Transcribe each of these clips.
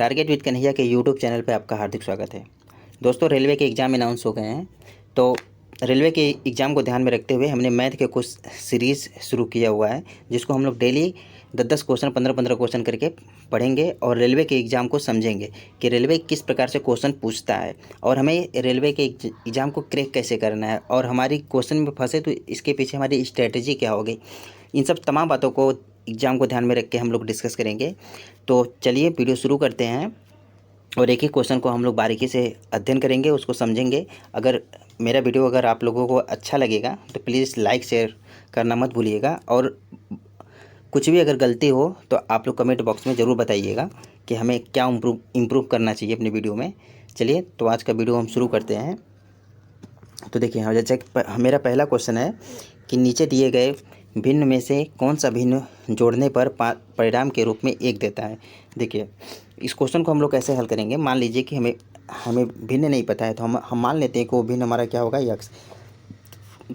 Target with Kanhaiya के YouTube channel पे आपका हार्दिक स्वागत है। दोस्तों, रेलवे के एग्ज़ाम अनाउंस हो गए हैं, तो रेलवे के एग्ज़ाम को ध्यान में रखते हुए हमने मैथ के कुछ सीरीज़ शुरू किया हुआ है, जिसको हम लोग डेली 10-10 क्वेश्चन 15-15 क्वेश्चन करके पढ़ेंगे और रेलवे के एग्ज़ाम को समझेंगे कि रेलवे किस प्रकार से क्वेश्चन पूछता है और हमें रेलवे के एग्ज़ाम को क्रैक कैसे करना है और हमारी क्वेश्चन में फंसे तो इसके पीछे हमारी स्ट्रैटेजी क्या होगी। इन सब तमाम बातों को एग्ज़ाम को ध्यान में रख के हम लोग डिस्कस करेंगे। तो चलिए वीडियो शुरू करते हैं और एक ही क्वेश्चन को हम लोग बारीकी से अध्ययन करेंगे, उसको समझेंगे। अगर मेरा वीडियो अगर आप लोगों को अच्छा लगेगा तो प्लीज़ लाइक शेयर करना मत भूलिएगा और कुछ भी अगर गलती हो तो आप लोग कमेंट बॉक्स में ज़रूर बताइएगा कि हमें क्या इम्प्रूव करना चाहिए अपनी वीडियो में। चलिए तो आज का वीडियो हम शुरू करते हैं। तो देखिए, हाँ, जैसे मेरा पहला क्वेश्चन है कि नीचे दिए गए भिन्न में से कौन सा भिन्न जोड़ने पर परिणाम के रूप में 1 देता है। देखिए, इस क्वेश्चन को हम लोग कैसे हल करेंगे। मान लीजिए कि हमें भिन्न नहीं पता है, तो हम मान लेते हैं कि वो भिन्न हमारा क्या होगा, यक्स।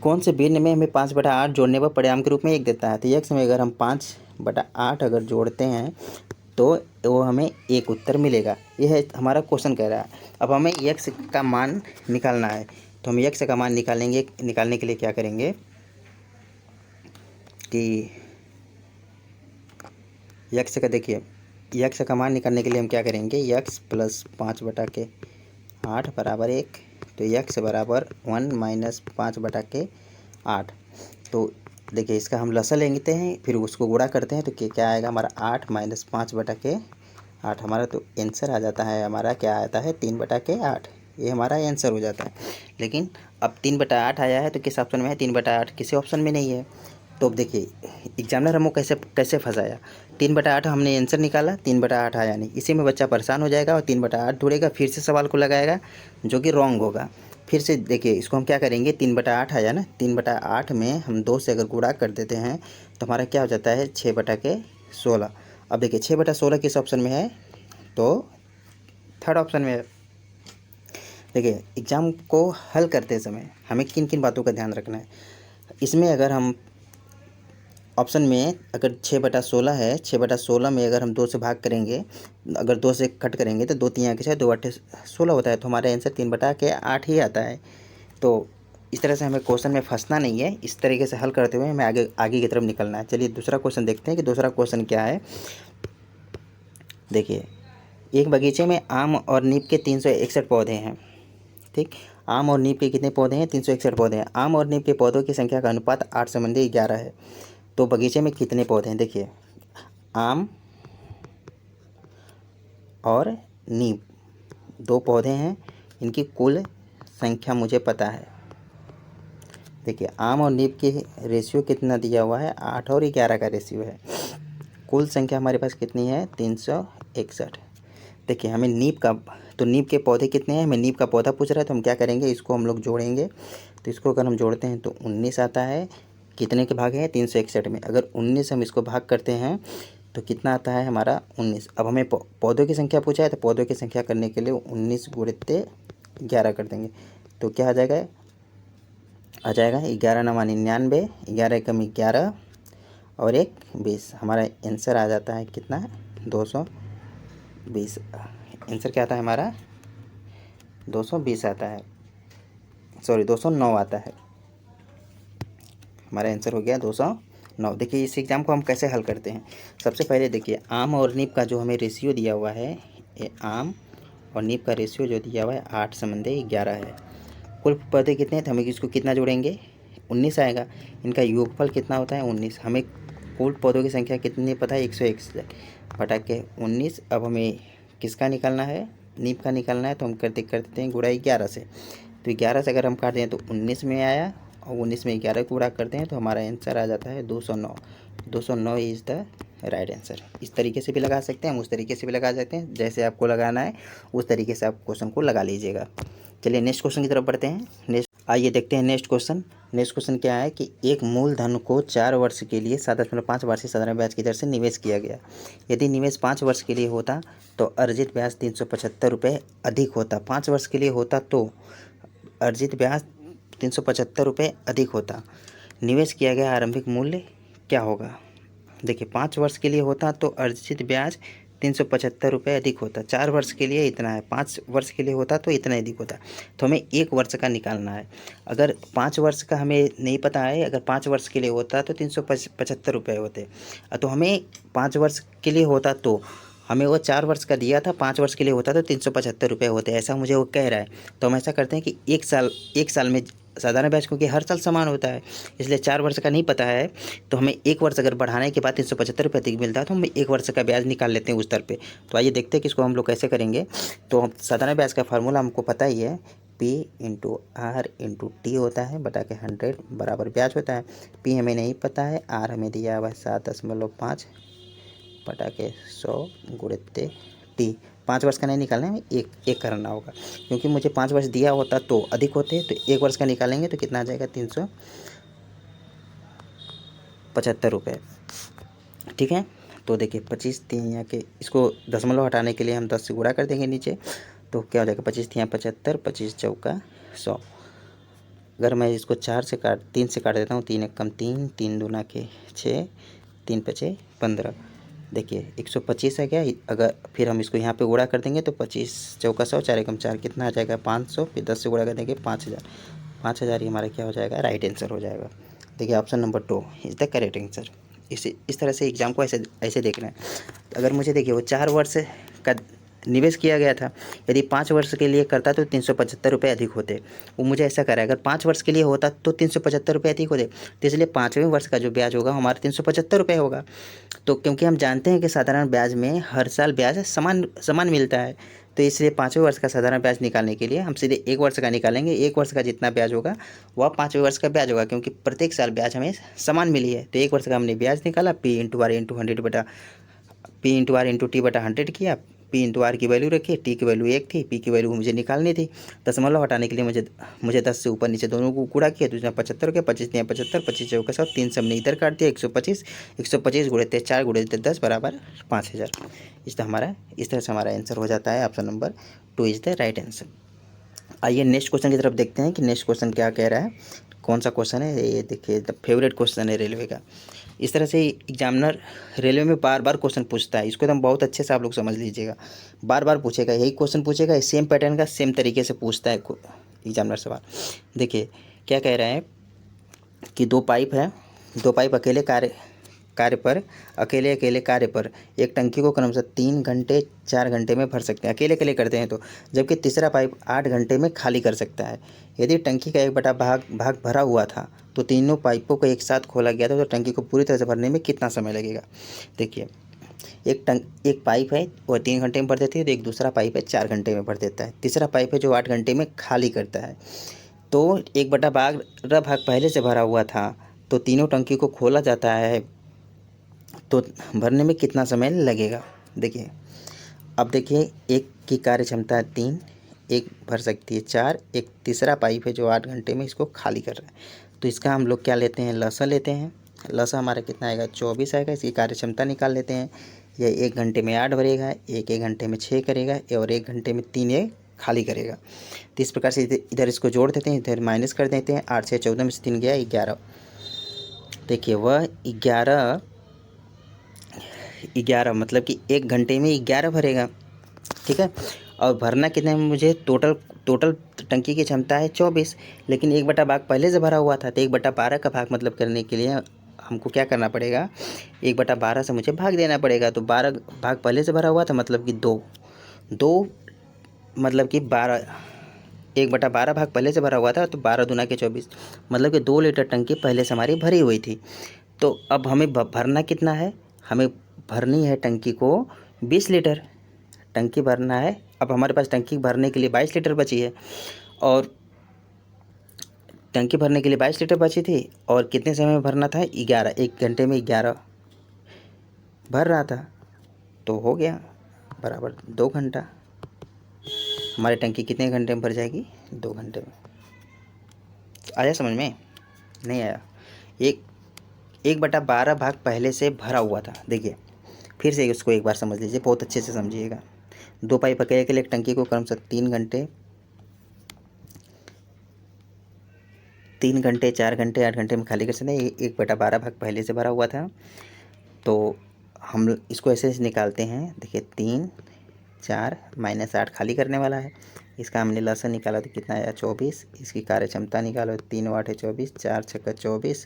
कौन से भिन्न में हमें 5/8 जोड़ने पर परिणाम के रूप में 1 देता है। तो यक्स में अगर हम 5/8 अगर जोड़ते हैं तो वो हमें 1 उत्तर मिलेगा। यह है हमारा क्वेश्चन कह रहा है। अब हमें यक्स का मान निकालना है, तो हम यक्स का मान निकालने के लिए क्या करेंगे कि यक्स का, देखिए, यक्स का मान निकालने के लिए हम क्या करेंगे, यक्स प्लस 5/8 बराबर 1। तो यक्स बराबर 1 माइनस 5/8। तो देखिए, इसका हम लसा लेते हैं, फिर उसको गुणा करते हैं, तो क्या आएगा हमारा 8 माइनस 5/8। हमारा तो आंसर आ जाता है, हमारा क्या आता है 3/8। ये हमारा आंसर हो जाता है। लेकिन अब 3/8 आया है तो किस ऑप्शन में है, 3/8 किसी ऑप्शन में नहीं है। तो अब देखिए, एग्जामिनर हमको कैसे फंसाया। 3/8 हमने आंसर निकाला, 3/8 आया नहीं। इसी में बच्चा परेशान हो जाएगा और 3/8 ढूंढेगा, फिर से सवाल को लगाएगा, जो कि रॉन्ग होगा। फिर से देखिए, इसको हम क्या करेंगे, 3/8 आया ना, 3/8 में हम 2 से अगर गुणा कर देते हैं तो हमारा क्या हो जाता है 6/16। अब देखिए, 6/16 किस ऑप्शन में है, तो थर्ड ऑप्शन में है। देखिए, एग्ज़ाम को हल करते समय हमें किन किन बातों का ध्यान रखना है। इसमें अगर हम ऑप्शन में अगर 6/16 है, 6/16 में अगर हम 2 से भाग करेंगे, अगर 2 से कट करेंगे तो 2 3 के 6, 2 8 16 होता है। तो हमारा आंसर 3/8 ही आता है। तो इस तरह से हमें क्वेश्चन में फंसना नहीं है, इस तरीके से हल करते हुए हमें आगे की तरफ निकलना है। चलिए दूसरा क्वेश्चन देखते हैं कि दूसरा क्वेश्चन क्या है। देखिए, एक बगीचे में आम और नीम के 361 पौधे हैं। ठीक, आम और नीम के कितने पौधे हैं, 361 पौधे हैं। आम और नीम के पौधों की संख्या का अनुपात 8:11 है। तो बगीचे में कितने पौधे हैं। देखिए, आम और नीम 2 पौधे हैं, इनकी कुल संख्या मुझे पता है। देखिए, आम और नीम की रेशियो कितना दिया हुआ है, 8 और 11 का रेशियो है। कुल संख्या हमारे पास कितनी है, 361। देखिए, हमें नीम के पौधे कितने हैं, हमें नीम का पौधा पूछ रहा है, तो हम क्या करेंगे, इसको हम लोग जोड़ेंगे। तो इसको अगर हम जोड़ते हैं तो 19 आता है। कितने के भाग हैं, 361 में। अगर 19 हम इसको भाग करते हैं तो कितना आता है हमारा 19। अब हमें पौधों की संख्या पूछा है, तो पौधों की संख्या करने के लिए 19 गुणित 11 कर देंगे। तो क्या आ जाएगा 11 9 99, 11 कम 11 और 1 20। हमारा आंसर आ जाता है कितना, 220। आंसर क्या आता है हमारा, 220 आता है, सॉरी 209 आता है। हमारा आंसर हो गया 209। देखिए, इस एग्ज़ाम को हम कैसे हल करते हैं। सबसे पहले देखिए, आम और नीम का जो हमें रेशियो दिया हुआ है, ये आम और नीम का रेशियो जो दिया हुआ है 8:11 है। कुल पौधे कितने हैं, तो हमें इसको कितना जोड़ेंगे, 19 आएगा। इनका योगफल कितना होता है, 19। हमें कुल पौधों की संख्या कितनी पता है, 161 बटा के 19। अब हमें किसका निकालना है, नीम का निकालना है। तो हम कर देते हैं गुणा 11 से। तो 11 से अगर हम काट दें तो 19 में आया, और 19 में 11 को गुणा करते हैं तो हमारा आंसर आ जाता है 209। 209 इज़ द राइट आंसर। इस तरीके से भी लगा सकते हैं हम, उस तरीके से भी लगा सकते हैं, जैसे आपको लगाना है उस तरीके से आप क्वेश्चन को लगा लीजिएगा। चलिए नेक्स्ट क्वेश्चन की तरफ बढ़ते हैं। आइए देखते हैं नेक्स्ट क्वेश्चन। नेक्स्ट क्वेश्चन क्या है कि एक मूलधन को 4 वर्ष के लिए 7.5 वार्षिक साधारण ब्याज की दर से निवेश किया गया। यदि निवेश 5 वर्ष के लिए होता तो अर्जित ब्याज 375 रुपये अधिक होता। 5 वर्ष के लिए होता तो अर्जित ब्याज 375 रुपये अधिक होता। निवेश किया गया आरंभिक मूल्य क्या होगा। देखिए, 5 वर्ष के लिए होता तो अर्जित ब्याज ₹375 अधिक होता। 4 वर्ष के लिए इतना है, 5 वर्ष के लिए होता तो इतना अधिक होता। तो हमें 1 वर्ष का निकालना है। अगर 5 वर्ष का हमें नहीं पता है, अगर 5 वर्ष के लिए होता तो ₹375 होते। तो हमें 5 वर्ष के लिए होता तो हमें वो 4 वर्ष का दिया था, 5 वर्ष के लिए होता तो ₹375 होते, ऐसा मुझे वो कह रहा है। तो हम ऐसा करते हैं कि 1 साल में साधारण ब्याज, क्योंकि हर साल समान होता है, इसलिए 4 वर्ष का नहीं पता है, तो हमें 1 वर्ष अगर बढ़ाने के बाद ₹375 अधिक मिलता है तो हम 1 वर्ष का ब्याज निकाल लेते हैं उस दर पे। तो आइए देखते हैं कि इसको हम लोग कैसे करेंगे। तो हम साधारण ब्याज का फार्मूला हमको पता ही है, P into R into T होता है बटा के 100 बराबर ब्याज होता है। P हमें नहीं पता है, R हमें दिया हुआ है 7.5 बटा के 100 गुणित टी। 5 वर्ष का नहीं निकालना है, हमें एक करना होगा, क्योंकि मुझे 5 वर्ष दिया होता तो अधिक होते, तो 1 वर्ष का निकालेंगे तो कितना आ जाएगा ₹375। ठीक है, तो देखिए 25 3 यहाँ के, इसको दशमलव हटाने के लिए हम 10 से गुणा कर देंगे नीचे, तो क्या हो जाएगा 25 3 75, 25 चौका 100। अगर मैं इसको 3 से काट देता हूँ, 3 1 कम 3, 3 दूना के 6, 3 5 15, देखिए 125 है क्या। अगर फिर हम इसको यहाँ पे गुणा कर देंगे तो 25 चौका 100, 4 एकम 4 कितना आ जाएगा 500, फिर 10 से गुणा कर देंगे 5000 ही हमारा क्या हो जाएगा, राइट आंसर हो जाएगा। देखिए option number 2 is the correct answer. इस तरह से एग्ज़ाम को ऐसे देखना है। अगर मुझे देखिए वो 4 वर्ष का निवेश किया गया था, यदि 5 वर्ष के लिए करता तो ₹375 अधिक होते। वो मुझे ऐसा करा है, अगर 5 वर्ष के लिए होता तो ₹375 अधिक होते, तो इसलिए 5वें वर्ष का जो ब्याज होगा हमारा ₹375 होगा। तो क्योंकि हम जानते हैं कि साधारण ब्याज में हर साल ब्याज समान मिलता है, तो इसलिए 5वें वर्ष का साधारण ब्याज निकालने के लिए हम सीधे 1 वर्ष का निकालेंगे। 1 वर्ष का जितना ब्याज होगा वह 5वें वर्ष का ब्याज होगा, क्योंकि प्रत्येक साल ब्याज हमें समान मिली है। तो 1 वर्ष का हमने ब्याज निकाला, P इंटू आर इंटू 100 बटा P into R into T बटा 100 किया। P इंटू आर की वैल्यू रखी, T की वैल्यू 1 थी, P की वैल्यू मुझे निकालनी थी। दशमलव हटाने के लिए मुझे 10 से ऊपर नीचे दोनों को गुणा किया, तो 75 हो गया, 25 3 75, 25 चौका 100, 3 से हमने इधर काट दिया, 125 गुणित 4 गुणित 10 बराबर 5000। इस तरह से हमारा आंसर हो जाता है। Option number 2 is the right answer. आइए नेक्स्ट क्वेश्चन की तरफ देखते हैं कि नेक्स्ट क्वेश्चन क्या कह रहा है, कौन सा क्वेश्चन है। ये देखिए द फेवरेट क्वेश्चन है रेलवे का। इस तरह से एग्जामिनर रेलवे में बार बार क्वेश्चन पूछता है, इसको एकदम बहुत अच्छे से आप लोग समझ लीजिएगा। बार बार पूछेगा, यही क्वेश्चन पूछेगा, सेम पैटर्न का सेम तरीके से पूछता है एग्जामिनर सवाल। देखिए क्या कह रहा है कि 2 पाइप है, 2 पाइप अकेले कार्य पर एक टंकी को क्रमशः 3 घंटे 4 घंटे में भर सकते हैं, अकेले करते हैं तो, जबकि तीसरा पाइप 8 घंटे में खाली कर सकता है। यदि टंकी का 1/भाग भरा हुआ था तो तीनों पाइपों को एक साथ खोला गया था, तो टंकी को पूरी तरह से भरने में कितना समय लगेगा। देखिए एक पाइप है वो 3 घंटे में भर देती है, तो एक दूसरा पाइप है 4 घंटे में भर देता है, तीसरा पाइप है जो 8 घंटे में खाली करता है। तो 1/भाग पहले से भरा हुआ था, तो तीनों टंकी को खोला जाता है, तो भरने में कितना समय लगेगा। देखिए अब देखिए, एक की कार्य क्षमता है 3, एक भर सकती है 4, एक तीसरा पाइप है जो 8 घंटे में इसको खाली कर रहा है। तो इसका हम लोग क्या लेते हैं, लसा लेते हैं। लसा हमारा कितना आएगा, 24 आएगा। इसकी कार्य क्षमता निकाल लेते हैं। यह 1 घंटे में 8 भरेगा, एक घंटे में 6 करेगा, और 1 घंटे में 3 ये खाली करेगा। तो इस प्रकार से इधर इसको जोड़ देते हैं, इधर माइनस कर देते हैं। 8 से 14 में से 3 गया 11। देखिए वह 11 मतलब कि 1 घंटे में 11 भरेगा, ठीक है। और भरना कितने में, मुझे टोटल टंकी की क्षमता है 24, लेकिन 1/भाग पहले से भरा हुआ था, तो 1/12 का भाग मतलब करने के लिए हमको क्या करना पड़ेगा, 1/12 से मुझे भाग देना पड़ेगा। तो 12 भाग पहले से भरा हुआ था, मतलब कि 2 मतलब कि 12, 1/12 भाग पहले से भरा हुआ था, तो 12 दूना के 24, मतलब कि 2 लीटर टंकी पहले से हमारी भरी हुई थी। तो अब हमें भरना कितना है, हमें भरनी है टंकी को 20 लीटर टंकी भरना है। अब हमारे पास टंकी भरने के लिए 22 लीटर बची है, और टंकी भरने के लिए 22 लीटर बची थी, और कितने समय में भरना था, 11, 1 घंटे में 11 भर रहा था, तो हो गया बराबर 2 घंटा। हमारी टंकी कितने घंटे में भर जाएगी, 2 घंटे में। आया समझ में, नहीं आया। 1/12 भाग पहले से भरा हुआ था। देखिए फिर से उसको एक बार समझ लीजिए, बहुत अच्छे से समझिएगा। 2 पाइप अकेले के लिए एक टंकी को क्रमशः 3 घंटे 4 घंटे 8 घंटे में खाली कर सकते हैं। 1/12 भाग पहले से भरा हुआ था, तो हम इसको ऐसे निकालते हैं। देखिए 3 4 -8 खाली करने वाला है। इसका हमने लसन निकाला तो कितना आया 24। इसकी कार्य क्षमता निकालो 3 वाट है 24, 4 छक्का 24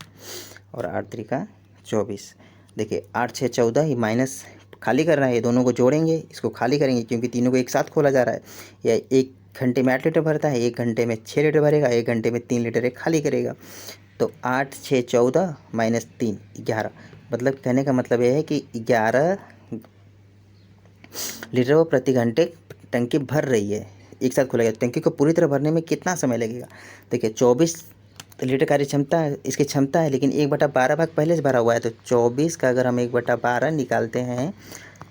और 8 त्रिका 24। देखिए 8 6 14, ये माइनस खाली कर रहा है, ये दोनों को जोड़ेंगे, इसको खाली करेंगे क्योंकि तीनों को एक साथ खोला जा रहा है। या 1 घंटे में 8 लीटर भरता है, 1 घंटे में 6 लीटर भरेगा, 1 घंटे में 3 लीटर खाली करेगा। तो 8 6 14 -3 11। मतलब कहने का मतलब यह है कि 11 लीटर वो प्रति घंटे टंकी भर रही है, एक साथ खोला गया। टंकी को पूरी तरह भरने में कितना समय लगेगा? देखिए 24 लीटर कार्य क्षमता इसकी क्षमता है, लेकिन 1/12 भाग पहले से भरा हुआ है। तो 24 का अगर हम 1/12 निकालते हैं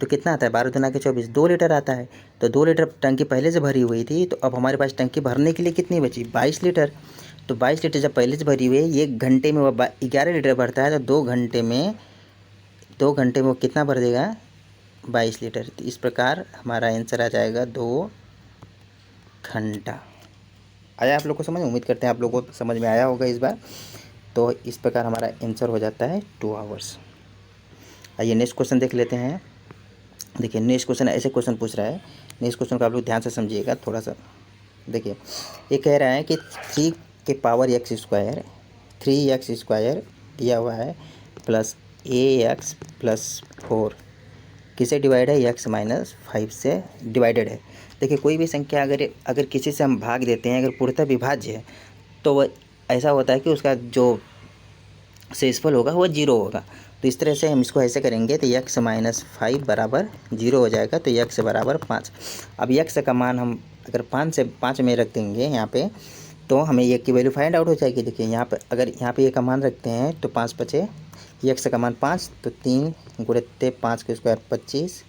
तो कितना आता है? 12 दूना के 24, 2 लीटर आता है। तो 2 लीटर टंकी पहले से भरी हुई थी, तो अब हमारे पास टंकी भरने के लिए कितनी बची? 22 लीटर। तो 22 लीटर जब पहले से भरी हुई है, 1 घंटे में वो 11 लीटर भरता है, तो 2 घंटे में वो कितना भर देगा? 22 लीटर। तो इस प्रकार हमारा आंसर आ जाएगा 2 घंटा। आया आप लोग को समझ? उम्मीद करते हैं आप लोगों को समझ में आया होगा इस बार। तो इस प्रकार हमारा आंसर हो जाता है 2 आवर्स। आइए नेक्स्ट क्वेश्चन देख लेते हैं। देखिए नेक्स्ट क्वेश्चन ऐसे क्वेश्चन पूछ रहा है। नेक्स्ट क्वेश्चन को आप लोग ध्यान से समझिएगा थोड़ा सा। देखिए ये कह रहा है कि 3 के power x square 3x square दिया हुआ है प्लस ax प्लस 4 किसे डिवाइड है? x -5 से डिवाइडेड है। देखिए कोई भी संख्या अगर किसी से हम भाग देते हैं, अगर पूर्णतः विभाज्य है, तो वह ऐसा होता है कि उसका जो शेषफल होगा वह 0 होगा। तो इस तरह से हम इसको ऐसे करेंगे तो x -5 बराबर 0 हो जाएगा। तो x बराबर 5। अब x का मान हम अगर 5 में रख देंगे यहाँ पे, तो हमें ये की वैल्यू फाइंड आउट हो जाएगी। देखिए यहाँ पे अगर यहाँ पे ये का मान रखते हैं तो 5 बचे, x का मान 5, तो 3 गुणित 5 के स्क्वायर 25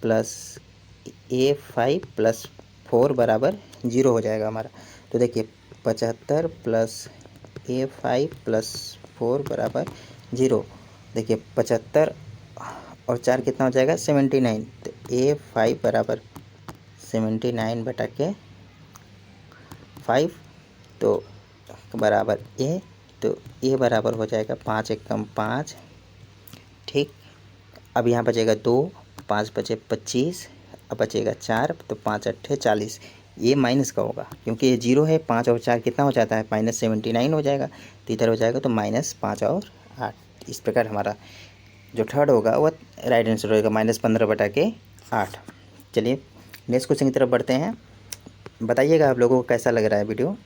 प्लस a5 प्लस 4 बराबर 0 हो जाएगा हमारा। तो देखिए 75 प्लस a5 प्लस 4 बराबर 0। देखिए 75 और 4 कितना हो जाएगा? 79। तो a5 बराबर 79 बटा के 5 तो बराबर a। तो a बराबर हो जाएगा 5 एकम 5। ठीक, अब यहाँ बचेगा 2, 5 बचे 25, अब बचेगा 4, तो 5 अट्ठे 40। ये माइनस का होगा क्योंकि ये 0 है। 5 और 4 कितना हो जाता है? -79 हो जाएगा। तो इधर हो जाएगा तो -5 और 8। इस प्रकार हमारा जो थर्ड होगा वह राइट आंसर होगा -15 बटा के 8। चलिए नेक्स्ट क्वेश्चन की तरफ बढ़ते हैं। बताइएगा आप लोगों को कैसा लग रहा है वीडियो।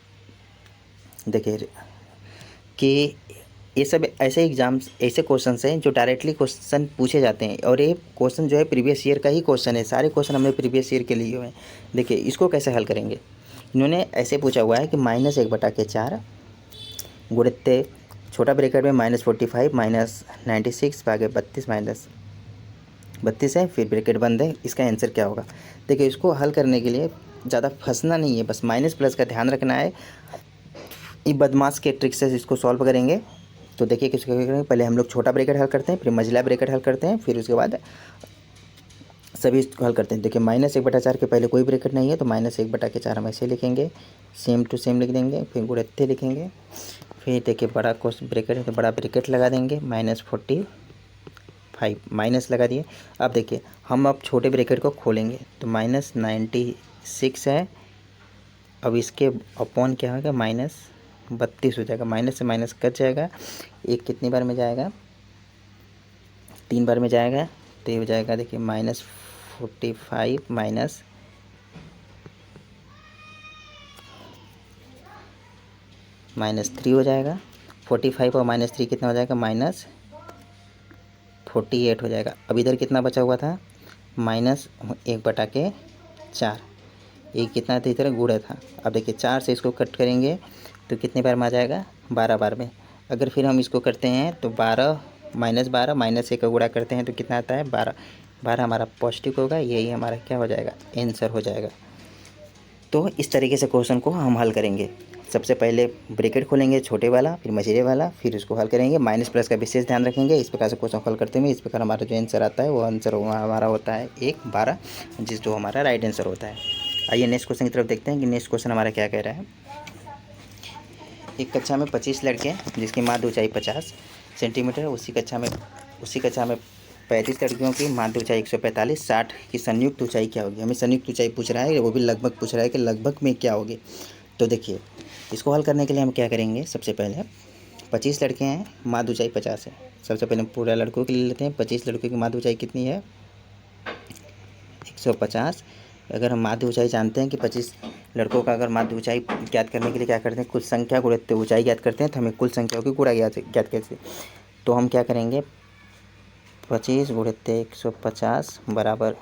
देखिए कि ये सब ऐसे एग्जाम्स ऐसे क्वेश्चन हैं जो डायरेक्टली क्वेश्चन पूछे जाते हैं, और ये क्वेश्चन जो है प्रीवियस ईयर का ही क्वेश्चन है। सारे क्वेश्चन हमने प्रीवियस ईयर के लिए हुए हैं। देखिए इसको कैसे हल करेंगे। इन्होंने ऐसे पूछा हुआ है कि -1 बटा के 4 गुणित छोटा ब्रैकेट में -45 -96 भागे 32 -32 है, फिर ब्रैकेट बंद है। इसका आंसर क्या होगा? देखिए इसको हल करने के लिए ज़्यादा फंसना नहीं है, बस माइनस प्लस का ध्यान रखना है। ये बदमाश के ट्रिक से इसको सॉल्व करेंगे। तो देखिए किसको करेंगे, पहले हम लोग छोटा ब्रैकेट हल करते हैं, फिर मझला ब्रैकेट हल करते हैं, फिर उसके बाद सभी इसको हल करते हैं। देखिए -1 बटा 4 के पहले कोई ब्रैकेट नहीं है, तो -1 बटा के 4 हम ऐसे लिखेंगे, सेम टू सेम लिख देंगे, फिर गुणित लिखेंगे। फिर देखिए बड़ा कोस ब्रैकेट है तो बड़ा ब्रैकेट लगा देंगे, -45 माइनस लगा दिए। अब देखिए हम अब छोटे ब्रैकेट को खोलेंगे तो -96 है। अब इसके अपॉन क्या होगा? -32 हो जाएगा। माइनस से माइनस कट जाएगा। एक कितनी बार में जाएगा? 3 बार में जाएगा। तो ये हो जाएगा देखिए -45 -3 हो जाएगा। 45 और -3 कितना हो जाएगा? -48 हो जाएगा। अब इधर कितना बचा हुआ था? -1 बटा के 4। ये कितना था? इधर गुणा था। अब देखिए 4 से इसको कट करेंगे तो कितने बार में आ जाएगा? 12 बार में। अगर फिर हम इसको करते हैं तो 12 -12 -1 का गुणा करते हैं तो कितना आता है? 12। 12 हमारा पॉजिटिव होगा, यही हमारा क्या हो जाएगा? आंसर हो जाएगा। तो इस तरीके से क्वेश्चन को हम हल करेंगे। सबसे पहले ब्रैकेट खोलेंगे छोटे वाला, फिर मझिले वाला, फिर उसको हल करेंगे। माइनस प्लस का विशेष ध्यान रखेंगे। इस प्रकार से क्वेश्चन हल करते हुए इस प्रकार हमारा जो आंसर आता है वो आंसर हमारा होता है 1/12, जो हमारा राइट आंसर होता है। आइए नेक्स्ट क्वेश्चन की तरफ देखते हैं कि नेक्स्ट क्वेश्चन हमारा क्या कह रहा है। एक कक्षा में 25 लड़के हैं जिसकी माध्य ऊंचाई 50 सेंटीमीटर है। उसी कक्षा में 35 लड़कियों की माध्य ऊंचाई 145, 60 की संयुक्त ऊंचाई क्या होगी। हमें संयुक्त ऊंचाई पूछ रहा है, वो भी लगभग पूछ रहा है कि लगभग में क्या होगी। तो देखिए इसको हल करने के लिए हम क्या करेंगे, सबसे पहले 25 लड़के हैं, माध्य ऊंचाई 50 है। सबसे पहले पूरा लड़कों के लिए लेते हैं। 25 लड़कों की माध्य ऊंचाई कितनी है, 150। अगर हम माध्य ऊंचाई जानते हैं कि 25 लड़कों का अगर माध्य ऊंचाई ज्ञात करने के लिए क्या करते हैं, कुल संख्या गुणित ऊंचाई ज्ञात करते हैं, तो हमें कुल संख्याओं की गुणा ज्ञात कैसे। तो हम क्या करेंगे, 25 गुणित 150 बराबर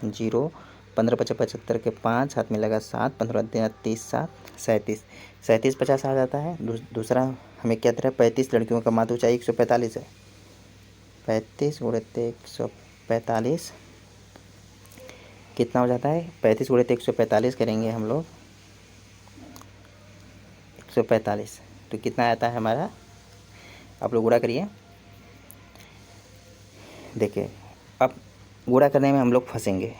0, 15 55 75 के 5, हाथ में लगा 7, 15 30 7 37, 37 50 आ जाता है। दूसरा हमें क्या दे रहा है, 35 लड़कियों का माध्य ऊंचाई 145 है। 35 गुणित 145 कितना हो जाता है, 35 गुणित 145 करेंगे हम लोग 145, तो कितना आता है हमारा, आप लोग गुणा करिए। देखिए अब गुणा करने में हम लोग फंसेंगे,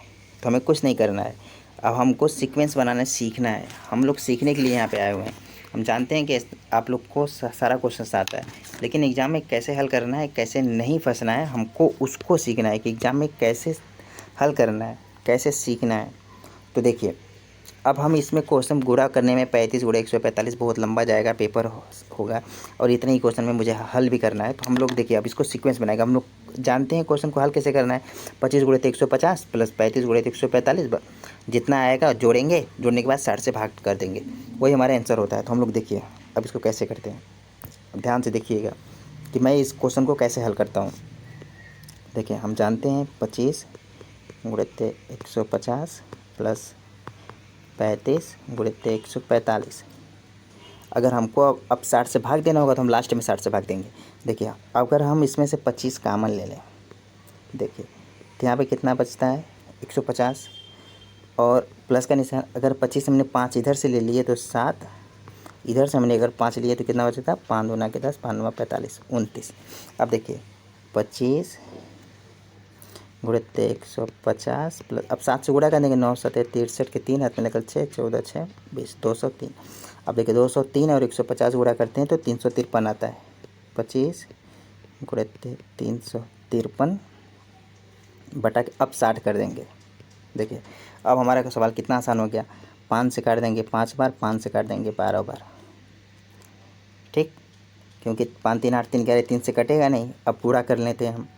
तो हमें कुछ नहीं करना है। अब हमको सीक्वेंस बनाना सीखना है। हम लोग सीखने के लिए यहाँ पे आए हुए हैं। हम जानते हैं कि आप लोग को सारा क्वेश्चन आता है, लेकिन एग्ज़ाम में कैसे हल करना है, कैसे नहीं फंसना है, हमको उसको सीखना है कि एग्ज़ाम में कैसे हल करना है, कैसे सीखना है। तो देखिए अब हम इसमें क्वेश्चन गुणा करने में 35 गुणा 145 बहुत लंबा जाएगा, पेपर होगा, और इतने ही क्वेश्चन में मुझे हल भी करना है। तो हम लोग देखिए अब इसको सीक्वेंस बनाएगा। हम लोग जानते हैं क्वेश्चन को हल कैसे करना है, 25 गुणित 150 प्लस 35 गुणित 145, जितना आएगा जोड़ेंगे, जोड़ने के बाद 60 से भाग कर देंगे, वही हमारा आंसर होता है। तो हम लोग देखिए अब इसको कैसे करते हैं, ध्यान से देखिएगा कि मैं इस क्वेश्चन को कैसे हल करता हूँ। देखिए हम जानते हैं 25 गुणित 150 प्लस 35 गुणित 145। अगर हमको अब 60 से भाग देना होगा तो हम लास्ट में 60 से भाग देंगे। देखिए अगर हम इसमें से 25 कामन ले लें, देखिए तो यहाँ पे कितना बचता है 150, और प्लस का निशान, अगर 25 हमने 5 इधर से ले लिए तो 7, इधर से हमने अगर 5 लिए तो कितना बचता है, 5 दूना के 10, 5 9 45 29। अब देखिए 25 गुणित 150 प्लस, अब 7 से गुणा कर देंगे, 9 7 63 के 3, हाथ में लगल 6 14 6 20 203। अब देखिए 203 और 150 गुणा करते हैं तो 353 आता है। 25 गुणित 353 बटा के अब 60 कर देंगे। देखिए अब हमारा सवाल कितना आसान हो गया, 5 से काट देंगे 5 बार, 5 से काट देंगे 12 बार, ठीक, क्योंकि 5 3 8 3 11 3 से कटेगा नहीं। अब पूरा कर लेते हैं हम,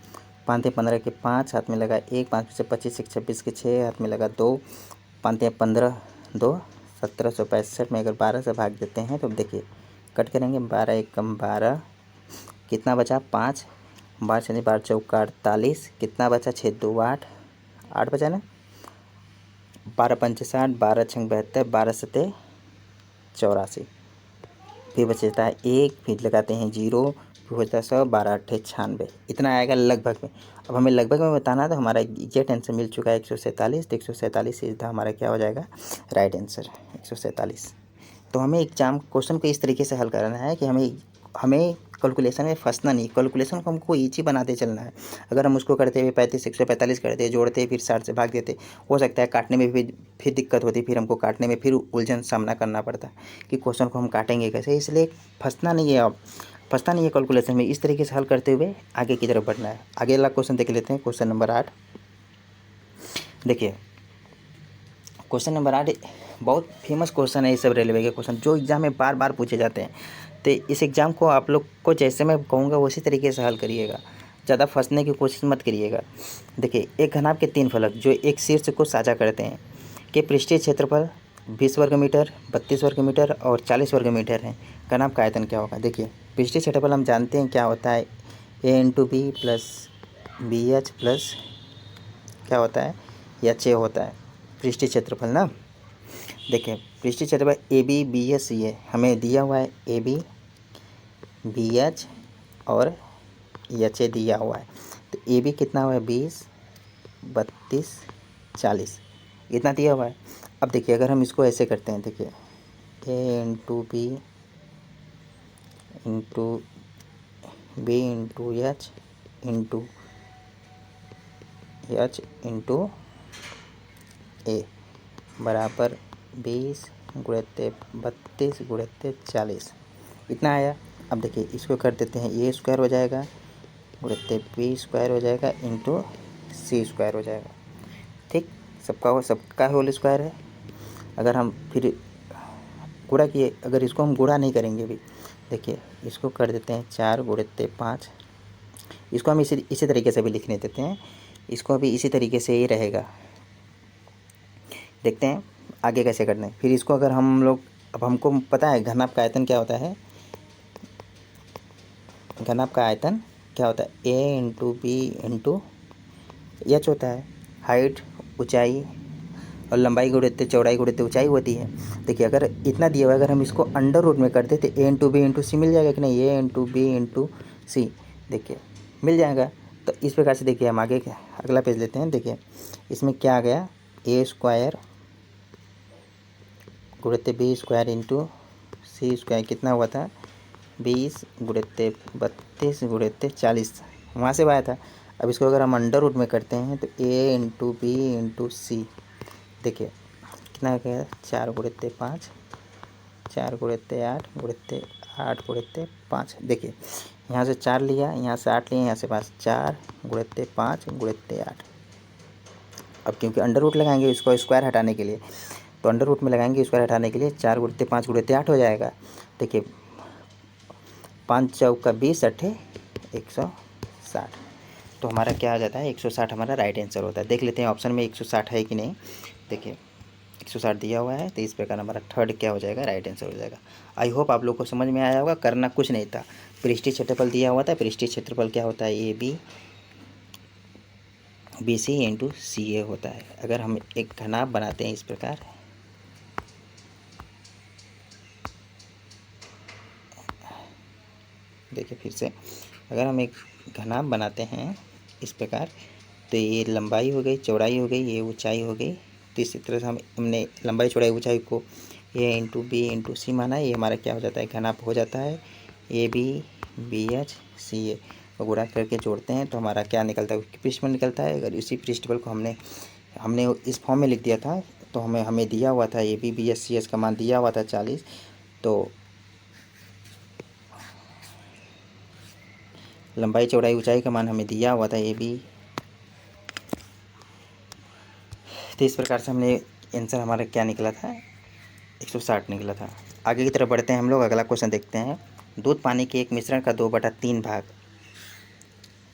5 15 के 5, हाथ में लगा 1, 5 से 25 1 26 के 6, हाथ में लगा 2, 5 15 2, 1765 में अगर 12 से भाग देते हैं तो देखिए कट करेंगे, 12 1 कम 12, कितना बचा 5, 12 से 12 चौका 48, कितना बचा 6 2 8, 8 बचा ना, 12 पंचे 60, 12 छंग 72, 12 सते 84, फिर बचता है 1, फिर लगाते हैं 0, फिर होता है 100, 12 8 96, इतना आएगा लगभग में। अब हमें लगभग में बताना तो हमारा एग्जैक्ट आंसर मिल चुका है 147, तो 147 सीधा हमारा क्या हो जाएगा, राइट आंसर 147। तो हमें एग्जाम क्वेश्चन को इस तरीके से हल करना है कि हमें कैलकुलेशन में फंसना नहीं, कैलकुलेशन को हमको ईजी बनाते चलना है। अगर हम उसको करते हुए 35 145 करते, जोड़ते, फिर 60 से भाग देते, हो सकता है काटने में भी फिर दिक्कत होती, फिर हमको काटने में फिर उलझन सामना करना पड़ता कि क्वेश्चन को हम काटेंगे कैसे। इसलिए फंसना नहीं है, अब फंसना नहीं है कैलकुलेशन में, इस तरीके से हल करते हुए आगे की तरफ बढ़ना है। आगे वाला क्वेश्चन देख लेते हैं, क्वेश्चन नंबर 8। देखिए क्वेश्चन नंबर 8 बहुत फेमस क्वेश्चन है, ये सब रेलवे के क्वेश्चन जो एग्ज़ाम में बार बार पूछे जाते हैं। तो इस एग्ज़ाम को आप लोग को जैसे मैं कहूँगा उसी तरीके से हल करिएगा, ज़्यादा फंसने की कोशिश मत करिएगा। देखिए एक घनाभ के 3 फलक जो एक शीर्ष को साझा करते हैं कि पृष्ठीय क्षेत्रफल 20 वर्ग मीटर, 32 वर्ग मीटर और 40 वर्ग मीटर है, घनाभ का आयतन क्या होगा। देखिए पृष्ठीय क्षेत्रफल हम जानते हैं क्या होता है, A×B प्लस BH प्लस क्या होता है, एच ए होता है पृष्ठीय क्षेत्रफल ना। देखिए पृष्ठीय क्षेत्रफल ABBSCA हमें दिया हुआ है, AB BH और HA दिया हुआ है। तो AB कितना हुआ है, 20 32 40 इतना दिया हुआ है। अब देखिए अगर हम इसको ऐसे करते हैं, देखिए A×B into B into H into A बराबर 20 गुणित 32 गुणित 40 इतना आया। अब देखिए इसको कर देते हैं, A² हो जाएगा गुणित्ते बी स्क्वायर हो जाएगा इंटू सी स्क्वायर हो जाएगा। ठीक, सबका होल स्क्वायर है। अगर हम फिर गुणा किए, अगर इसको हम गुणा नहीं करेंगे भी, देखिए इसको कर देते हैं 4 गुणित्ते 5। इसको हम इसी तरीके से भी लिखने देते हैं, इसको भी इसी तरीके से ही रहेगा। देखते हैं आगे कैसे करना है। फिर इसको अगर हम लोग, अब हमको पता है घनाभ का आयतन क्या होता है, घनाभ का आयतन क्या होता है, ए इंटू बी इंटू एच होता है। हाइट ऊंचाई और लंबाई गुणित्ते चौड़ाई गुणित्ते ऊंचाई होती है। देखिए अगर इतना दिया हुआ है, अगर हम इसको अंडर रूट में कर देते ए इंटू बी इंटू सी मिल जाएगा कि नहीं, ए इंटू बी इंटू सी, देखिए मिल जाएगा। तो इस प्रकार से देखिए हम आगे अगला पेज लेते हैं। देखिए इसमें क्या आ गया, ए स्क्वायर गुणित्ते बी स्क्वायर इंटू सी स्क्वायर कितना हुआ था, 20 गुणित्ते 32 गुणित्ते 40 वहाँ से आया था। अब इसको अगर हम अंडर रूट में करते हैं तो ए इंटू बी इंटू सी, देखिए कितना गया, 4 गुणित्ते 5, 4 गुणित्ते 8 गुणित्ते 8 गुणित्ते 5। देखिए यहाँ से 4 लिया, यहाँ से 8 लिया, यहाँ से 5, 4 गुणित्ते 5 गुणित्ते 8। अब क्योंकि अंडर रूट लगाएंगे इसको स्क्वायर हटाने के लिए, तो अंडर रूट में लगाएंगे स्क्वायर हटाने के लिए 4 गुणित्ते 5 गुणित्ते 8 हो जाएगा। देखिए 5 चौका 20 अट्ठे 160। तो हमारा क्या आ जाता है, 160 हमारा राइट आंसर होता है। देख लेते हैं ऑप्शन में 160 है कि नहीं। देखिए 160 दिया हुआ है, तो इस प्रकार हमारा थर्ड क्या हो जाएगा, राइट आंसर हो जाएगा। आई होप आप लोग को समझ में आया होगा। करना कुछ नहीं था, पृष्ठीय क्षेत्रफल दिया हुआ था, पृष्ठीय क्षेत्रफल क्या होता है, A B B C into C A होता है। अगर हम एक घनाभ बनाते हैं इस प्रकार, देखिए फिर से अगर हम एक घनाभ बनाते हैं इस प्रकार, तो ये लंबाई हो गई, चौड़ाई हो गई, ये ऊंचाई हो गई। तो इसी तरह से हमने लंबाई चौड़ाई ऊंचाई को ए इंटू बी इंटू सी माना, ये हमारा क्या हो जाता है, घनाभ हो जाता है A B B H C A. और गुणा करके जोड़ते हैं तो हमारा क्या निकलता है, पृष्ठफल निकलता है। अगर इसी पृष्ठफल को हमने इस फॉर्म में लिख दिया था, तो हमें दिया हुआ था A B B H C H का मान दिया हुआ था 40। तो लंबाई चौड़ाई ऊंचाई का मान हमें दिया हुआ था ए बी। तो इस प्रकार से हमने आंसर हमारा क्या निकला था, 160 निकला था। आगे की तरफ बढ़ते हैं हम लोग, अगला क्वेश्चन देखते हैं। दूध पानी के एक मिश्रण का 2/3 भाग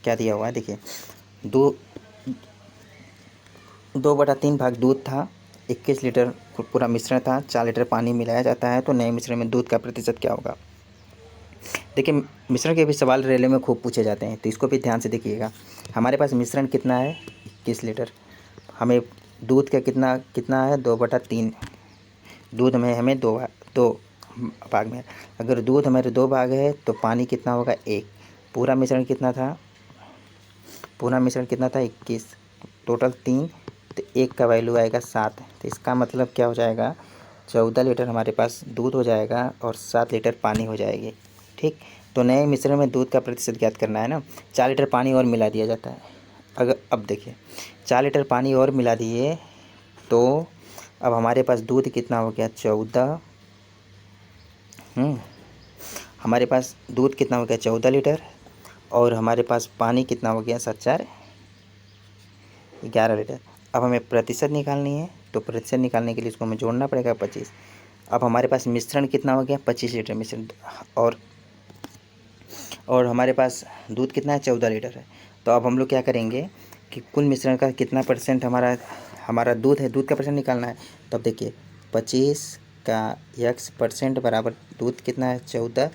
क्या दिया हुआ है। देखिए 2/3 भाग दूध था, 21 लीटर पूरा मिश्रण था, 4 लीटर पानी मिलाया जाता है, तो नए मिश्रण में दूध का प्रतिशत क्या होगा। देखिए मिश्रण के भी सवाल रेलवे में खूब पूछे जाते हैं, तो इसको भी ध्यान से देखिएगा। हमारे पास मिश्रण कितना है, 21 लीटर, हमें दूध का कितना है, 2/3। दूध में हमें दो भाग में, अगर दूध हमारे 2 भाग है तो पानी कितना होगा, 1। पूरा मिश्रण कितना था, 21, टोटल 3, तो 1 का वैल्यू आएगा 7। तो इसका मतलब क्या हो जाएगा, 14 लीटर हमारे पास दूध हो जाएगा और 7 लीटर पानी हो जाएगी। ठीक, तो नए मिश्रण में दूध का प्रतिशत ज्ञात करना है ना। 4 लीटर पानी और मिला दिया जाता है। अगर अब देखिए 4 लीटर पानी और मिला दिए, तो अब हमारे पास दूध कितना हो गया, 14। हमारे पास दूध कितना हो गया, 14 लीटर, और हमारे पास पानी कितना हो गया, 7×4 11 लीटर। अब हमें प्रतिशत निकालनी है, तो प्रतिशत निकालने के लिए इसको हमें जोड़ना पड़ेगा 25। अब हमारे पास मिश्रण कितना हो गया, 25 लीटर मिश्रण, और हमारे पास दूध कितना है, 14 लीटर है। तो अब हम लोग क्या करेंगे कि कुल मिश्रण का कितना परसेंट हमारा दूध है, दूध का परसेंट निकालना है। तो अब देखिए 25 का x परसेंट बराबर दूध कितना है, 14।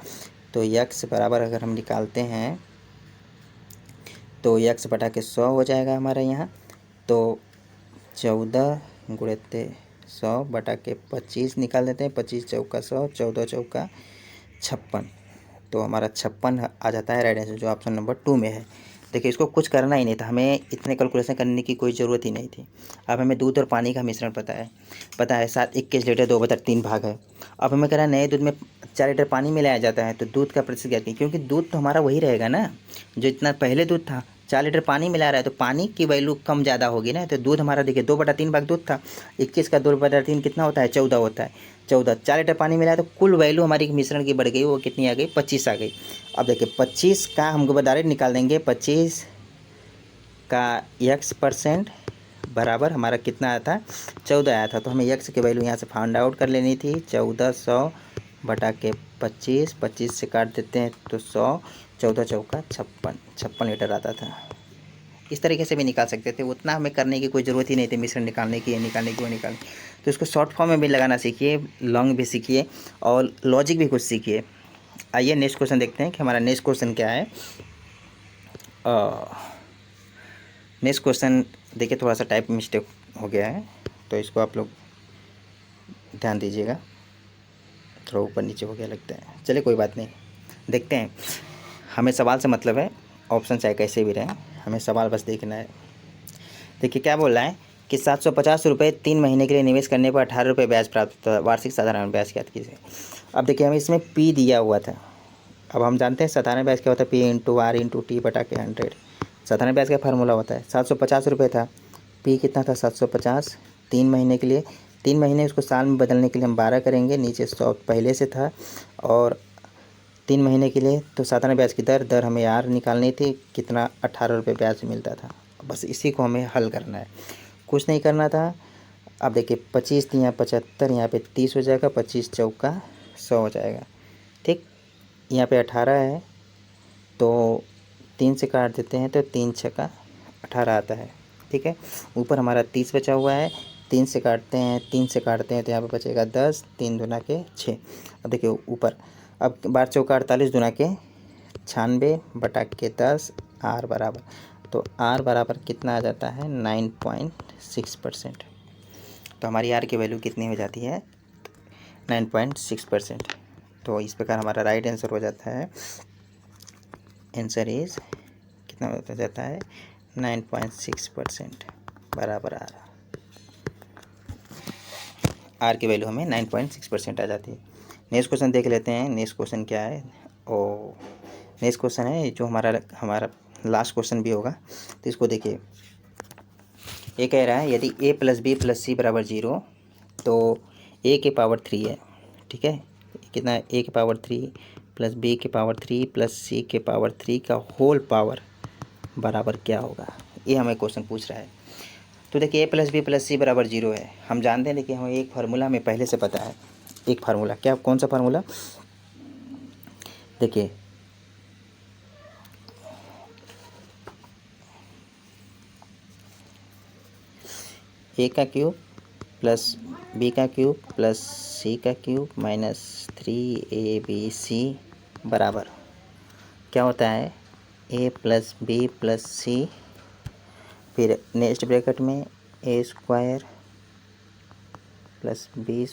तो x बराबर अगर हम निकालते हैं तो x बटा के 100 हो जाएगा हमारा यहाँ। तो 14 गुणित्ते 100 बटा के 25 निकाल देते हैं, 25 चौका 100, 14 चौका 56। तो हमारा 56 आ जाता है राइट आंसर, जो ऑप्शन नंबर 2 में है। देखिए इसको कुछ करना ही नहीं था, हमें इतने कैलकुलेशन करने की कोई ज़रूरत ही नहीं थी। अब हमें दूध और पानी का मिश्रण पता है 21 लीटर 2/3 भाग है। अब हमें कह रहा है नए दूध में 4 लीटर पानी मिलाया जाता है, तो दूध का प्रतिशत ज्ञात कीजिए, क्योंकि दूध तो हमारा वही रहेगा ना जो इतना पहले दूध था, 4 लीटर पानी मिला रहा है तो पानी की वैल्यू कम ज़्यादा होगी ना। तो दूध हमारा देखिए 2/3 भाग दूध था, 21 का 2/3 कितना होता है, 14 होता है। 14, 4 लीटर पानी मिला तो कुल वैल्यू हमारी मिश्रण की बढ़ गई, वो कितनी आ गई, 25 आ गई। अब देखिए 25 का हमको डायरेक्ट निकाल देंगे, 25 का x% बराबर हमारा कितना आया था, 14 आया था। तो हमें x की वैल्यू यहाँ से फाइंड आउट कर लेनी थी। 1400 बटा के 25, 25 से काट देते हैं तो 100, 14 चौका 56, 56 लीटर आता था। इस तरीके से भी निकाल सकते थे, उतना हमें करने की कोई ज़रूरत ही नहीं थी, मिश्रण निकालने की, निकालने की, वो निकालने। तो इसको शॉर्ट फॉर्म में भी लगाना सीखिए, लॉन्ग भी सीखिए और लॉजिक भी कुछ सीखिए। आइए नेक्स्ट क्वेश्चन देखते हैं कि हमारा नेक्स्ट क्वेश्चन क्या है। नेक्स्ट क्वेश्चन देखिए, थोड़ा सा टाइप मिस्टेक हो गया है तो इसको आप लोग ध्यान दीजिएगा, थोड़ा ऊपर नीचे हो गया लगता है। चलिए कोई बात नहीं, देखते हैं। हमें सवाल से मतलब है, ऑप्शन चाहे कैसे भी रहे, हमें सवाल बस देखना है। देखिए क्या बोल रहा है कि 750 रुपये 3 महीने के लिए निवेश करने पर 18 रुपये ब्याज प्राप्त होता है, वार्षिक साधारण ब्याज ज्ञात कीजिए। अब देखिए हमें इसमें पी दिया हुआ था। अब हम जानते हैं साधारण ब्याज क्या होता है, P into R into T बटा के 100। साधारण ब्याज का फार्मूला होता है, 750 रुपये था, पी कितना था 750, 3 महीने के लिए, 3 महीने उसको साल में बदलने के लिए हम 12 करेंगे, नीचे 100 पहले से था, और 3 महीने के लिए तो साधारण ब्याज की दर हमें आर निकालनी थी, कितना 18 रुपये ब्याज मिलता था। बस इसी को हमें हल करना है, कुछ नहीं करना था। अब देखिए 25 यहाँ 75, यहाँ पे 30 हो जाएगा, 25 चौका 100 हो जाएगा, ठीक। यहाँ पे 18 है तो 3 से काट देते हैं तो 3 छक्का 18 आता है, ठीक है। ऊपर हमारा 30 बचा हुआ है, 3 से काटते हैं, 3 से काटते हैं तो यहाँ पे बचेगा 10, 3 दूना के 6। अब देखिए ऊपर, अब 12 चौका 48 दूना के 96 बटा के 10, आर बराबर, तो आर बराबर कितना आ जाता है 9.6%। तो हमारी आर की वैल्यू कितनी हो जाती है 9.6%। तो इस प्रकार हमारा राइट आंसर हो जाता है, आंसर इज कितना हो जाता है 9.6% बराबर आर। आर की वैल्यू हमें 9.6% आ जाती है। नेक्स्ट क्वेश्चन देख लेते हैं, नेक्स्ट क्वेश्चन क्या है। नेक्स्ट क्वेश्चन है जो हमारा लास्ट क्वेश्चन भी होगा, तो इसको देखिए। ये कह रहा है यदि a + b + c = 0 तो a की पावर 3 है, ठीक है। कितना है, a की पावर 3 + b की पावर 3 + c की पावर 3 का होल पावर बराबर क्या होगा, ये हमें क्वेश्चन पूछ रहा है। तो देखिए a + b + c = 0 है, हम जानते हैं। देखिए हमें एक फार्मूला हमें पहले से पता है, एक फार्मूला, क्या, कौन सा फार्मूला, देखिए a का क्यूब प्लस b का क्यूब प्लस c का क्यूब माइनस 3abc बराबर क्या होता है, a + b + c, फिर नेक्स्ट ब्रैकेट में a² + b²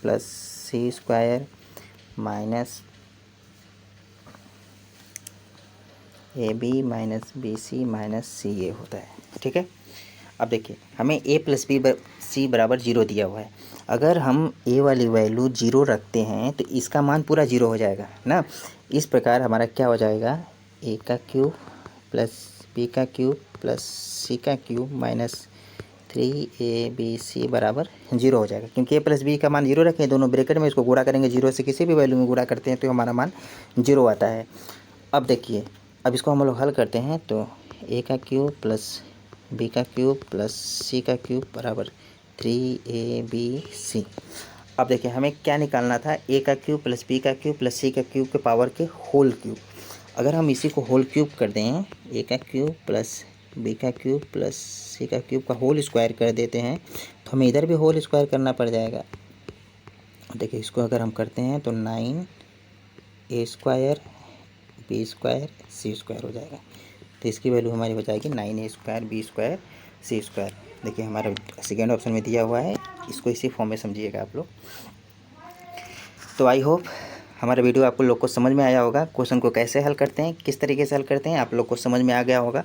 + c² minus ab minus bc minus c ये होता है, ठीक है। अब देखिए हमें a + b c = 0 दिया हुआ है। अगर हम a वाली वैल्यू 0 रखते हैं तो इसका मान पूरा 0 हो जाएगा ना। इस प्रकार हमारा क्या हो जाएगा, a का क्यूब प्लस b का क्यूब प्लस c का क्यूब माइनस 3abc बराबर 0 हो जाएगा, क्योंकि a + b का मान 0 रखें, दोनों ब्रैकेट में इसको गुणा करेंगे, 0 से किसी भी वैल्यू में गुणा करते हैं तो हमारा मान 0 आता है। अब देखिए, अब इसको हम लोग हल करते हैं तो a का क्यूब प्लस b का क्यूब प्लस c का क्यूब बराबर 3abc। अब देखिए हमें क्या निकालना था, a का क्यूब प्लस b का क्यूब प्लस c का क्यूब के पावर के होल क्यूब। अगर हम इसी को होल क्यूब कर दें, a का क्यूब प्लस b का क्यूब प्लस c का क्यूब का होल स्क्वायर कर देते हैं तो हमें इधर भी होल स्क्वायर करना पड़ जाएगा। देखिए इसको अगर हम करते हैं तो 9a² b² c² हो जाएगा। तो इसकी वैल्यू हमारी हो जाएगी 9a² b² c²। देखिए हमारा सेकेंड ऑप्शन में दिया हुआ है, इसको इसी फॉर्म में समझिएगा आप लोग। तो आई होप हमारा वीडियो आपको लोग को समझ में आया होगा। क्वेश्चन को कैसे हल करते हैं, किस तरीके से हल करते हैं, आप लोग को समझ में आ गया होगा।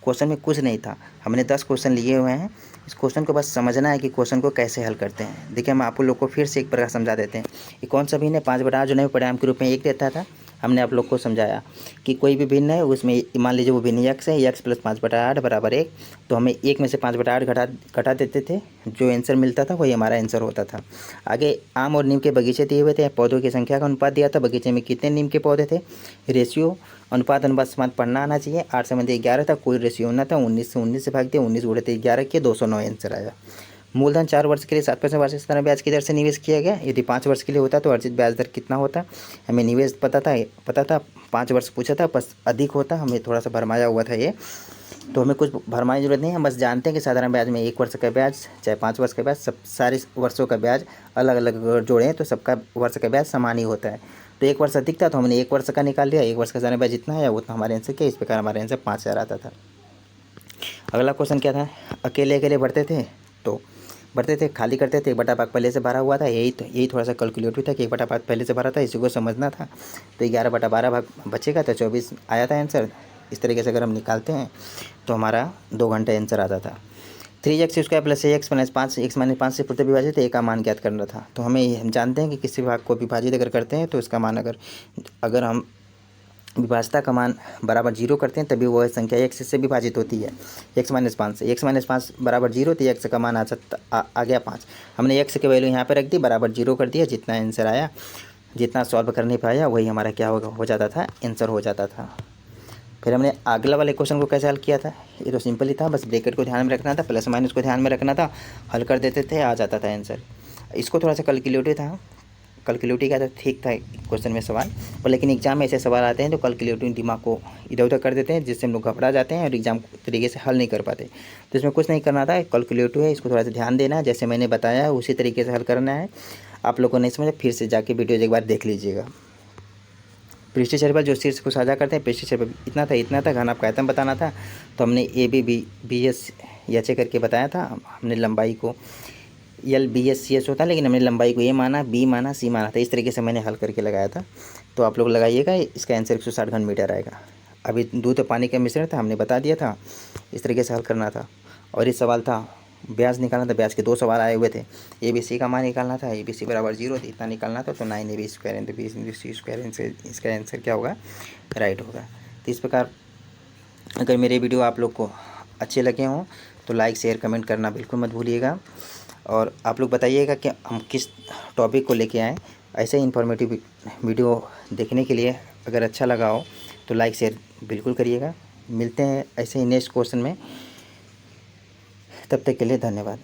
क्वेश्चन में कुछ नहीं था, हमने 10 क्वेश्चन लिए हुए हैं। इस क्वेश्चन को बस समझना है कि क्वेश्चन को कैसे हल करते हैं। देखिए हम आप लोग को फिर से एक प्रकार समझा देते हैं। ये कौन सा भी ने 5/8 जो नहीं परिणाम के रूप में 1 देता था, हमने आप लोग को समझाया कि कोई भी भिन्न है उसमें मान लीजिए वो भिन्न x है, x प्लस 5/8 बराबर 1, तो हमें 1 में से 5/8 घटा देते थे, जो आंसर मिलता था वही हमारा आंसर होता था। आगे आम और नीम के बगीचे दिए हुए थे, पौधों की संख्या का अनुपात दिया था, बगीचे में कितने नीम के पौधे थे, रेशियो अनुपात समात पढ़ना आना चाहिए। 8 से 11 था, कोई रेशियो ना था, 19 से 19 से भाग दिया, 19 गुणे 11 किए, 209 आंसर आया। मूलधन 4 वर्ष के लिए 7% वार्षिक दर ब्याज की दर से निवेश किया गया। यदि 5 वर्ष के लिए होता तो अर्जित ब्याज दर कितना होता। हमें निवेश पता था 5 वर्ष पूछा था, बस अधिक होता, हमें थोड़ा सा भरमाया हुआ था ये, तो हमें कुछ भरमाने की जरूरत नहीं है। हम बस जानते हैं कि साधारण ब्याज में 1 वर्ष का ब्याज चाहे 5 वर्ष का ब्याज, सब सारे वर्षों का ब्याज अलग अलग जोड़ें तो सबका वर्ष का ब्याज समान ही होता है। तो 1 वर्ष अधिक था तो हमने 1 वर्ष का निकाल लिया, 1 वर्ष का साधारण ब्याज जितना है उतना हमारे आंसर क्या, इस प्रकार हमारे आंसर 5000 आता था। अगला क्वेश्चन क्या था, अकेले अकेले बढ़ते थे तो बढ़ते थे, खाली करते थे, 1/5 पहले से भरा हुआ था, यही थोड़ा सा कैलकुलेटिव था कि 1/5 पहले से भरा था, इसी को समझना था। तो 11/12 भाग बचेगा तो 24 आया था आंसर। इस तरीके से अगर हम निकालते हैं तो हमारा 2 घंटे आंसर आता था। 3x² plus x minus 5 x-5 से पूर्णतः विभाजित ए का मान ज्ञात करना था। तो हम जानते हैं कि किसी भाग को विभाजित अगर करते हैं तो इसका मान अगर हम विभाजता का मान बराबर 0 करते हैं तभी वह संख्या x से विभाजित होती है। x-5 से x-5 बराबर 0 तो x का मान आ गया 5। हमने x की वैल्यू यहाँ पर रख दी, बराबर 0 कर दिया, जितना आंसर आया, जितना सॉल्व कर नहीं पाया वही हमारा क्या हो जाता था, आंसर हो जाता था। फिर हमने अगला वाले क्वेश्चन को कैसे हल किया था, ये तो सिंपल ही था, बस ब्रैकेट को ध्यान में रखना था, प्लस माइनस को ध्यान में रखना था, हल कर देते थे, आ जाता था आंसर। इसको थोड़ा सा कैलकुलेटिव था, कैलकुलेटिव का तो ठीक था क्वेश्चन में सवाल, और लेकिन एग्जाम में ऐसे सवाल आते हैं तो कैलकुलेटिव दिमाग को इधर उधर कर देते हैं, जिससे हम लोग घबरा जाते हैं और एग्जाम तरीके से हल नहीं कर पाते। तो इसमें कुछ नहीं करना था, कैलकुलेटिव है, इसको थोड़ा सा ध्यान देना है, जैसे मैंने बताया है उसी तरीके से हल करना है। आप लोगों को नहीं समझा फिर से जाके वीडियो एक बार देख लीजिएगा। पृष्ठीय क्षेत्रफल जो शीर्ष को साझा करते हैं, पृष्ठीय क्षेत्रफल इतना था, घन आपका आयतन बताना था, तो हमने ABBS यचे करके बताया था। हमने लंबाई को LBS होता है, लेकिन हमने लंबाई को A माना, B माना, C माना था, इस तरीके से मैंने हल करके लगाया था। तो आप लोग लगाइएगा, इसका आंसर 160 घन मीटर आएगा। अभी दूध और पानी का मिश्रण था, हमने बता दिया था, इस तरीके से हल करना था। और ये सवाल था ब्याज निकालना था, ब्याज के 2 सवाल आए हुए थे, ABC का मान निकालना था, ABC बराबर 0 था, इतना निकालना था, तो 9AB² B/C², इसका आंसर क्या होगा, राइट होगा। तो इस प्रकार अगर मेरे वीडियो आप लोग को अच्छे लगे हों तो लाइक शेयर कमेंट करना बिल्कुल मत भूलिएगा, और आप लोग बताइएगा कि हम किस टॉपिक को लेके आएँ। ऐसे ही इन्फॉर्मेटिव वीडियो देखने के लिए अगर अच्छा लगा हो तो लाइक शेयर बिल्कुल करिएगा। मिलते हैं ऐसे ही नेक्स्ट क्वेश्चन में, तब तक के लिए धन्यवाद।